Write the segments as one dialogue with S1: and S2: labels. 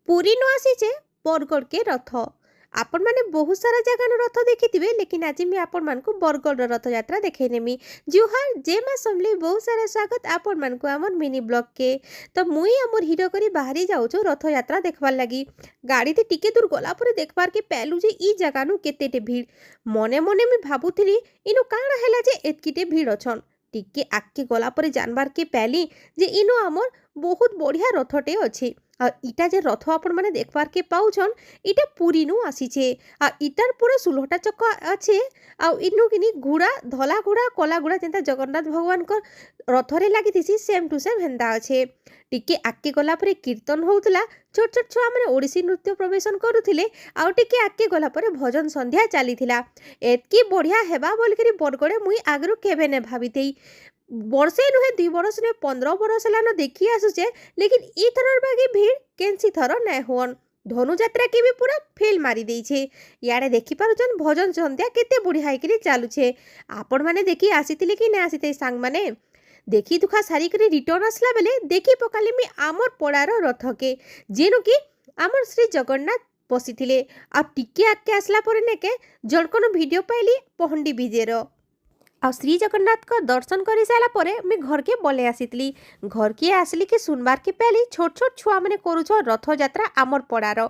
S1: पुरी नु आसीचे बरगढ़ के रथ। आपण मैंने बहुत सारा जगह रथ देखी लेकिन आज मैं आपण मान को बरगढ़ रथ यात्रा देखे नेमी। जुहार जे मां समले बहुत सारा स्वागत आपण मान को हमर मिनी ब्लॉग के। तो मुई हमर हीरो करी बाहरी जाऊँ रथ यात्रा देखबार लगी। गाड़ी थे टिके दूर गला पर देखबार के पहलू जे ई जगह नु केतेटे भीड़। मने मने मैं भाबुथिली इनु काଣା हैला जे एतकीटे भीड़ अछन। टिके आके गला पर जानबार के पहली जे इनु हमर बहुत बढ़िया रथटे अच्छे। आ इटा जे रथ आपण माने देखबार के पाउछन इटा पुरी नु आसीछे। आ इटार पूरा 16टा चक्का अच्छे। आ इनु किनी घोड़ा धला घोड़ा कला घोड़ा जेंता जगन्नाथ भगवान को रथरे लागि दिसी सेम टू सेम हेंदा अच्छे। टिके आके गला पर कीर्तन होउतला। छोट छोट छुआ माने ओडिसी नृत्य प्रवेशन करुथिले। आ टिके आके गला पर भजन संध्या चलीथिला। एतकी बढ़िया हेबा बोलकरी बरगड़े मुई आगरु केबे ने भाबितेई। वर्षे नुहे 2 वर्ष ने 15 वर्ष लान देखी आसुचे लेकिन ई थरर बागी भीड़ केनसी थर नै होन। धनुयात्रा के भी पूरा फेल मारी देइछे। याडे देखि पारुछन भजन संध्या केते बढ़िया हैकरी चालुछे। आपण माने देखि आसीतिले कि नै आसीते सांग माने देखी दुखा सारी करी रिटर्न आसला बेले देखी पकाली मी आमर पड़ार रथ के जेनु कि आमर श्री जगन्नाथ बसीथिले। आ टिके आके आसला परे नेके जणकोन वीडियो पाइली पहंडी विजेर। आ श्री जगन्नाथ का दर्शन कर सारा परे मैं घर के बोले आसीतली। घर के आसली कि सुनबार के पहले छोट छोट छुआ मैंने करूछ रथ यात्रा आमर पड़ार।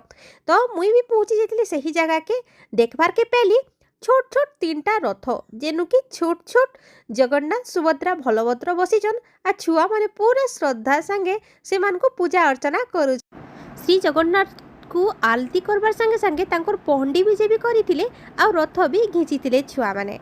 S1: तो मुई भी पहुँची जाती सही जगह के देखबार के पहले छोट छोट 3टा रथ जेनु कि छोट छोट जगन्नाथ सुभद्रा बलभद्र बसीचन। आ छुआ मैंने पूरा श्रद्धा संगे से मान को पूजा अर्चना करू। श्री जगन्नाथ को आलती करबार संगे संगे तांकर पहंडी विजे भी करथिले आ रथ भी घिंचीथिले छुआ माने।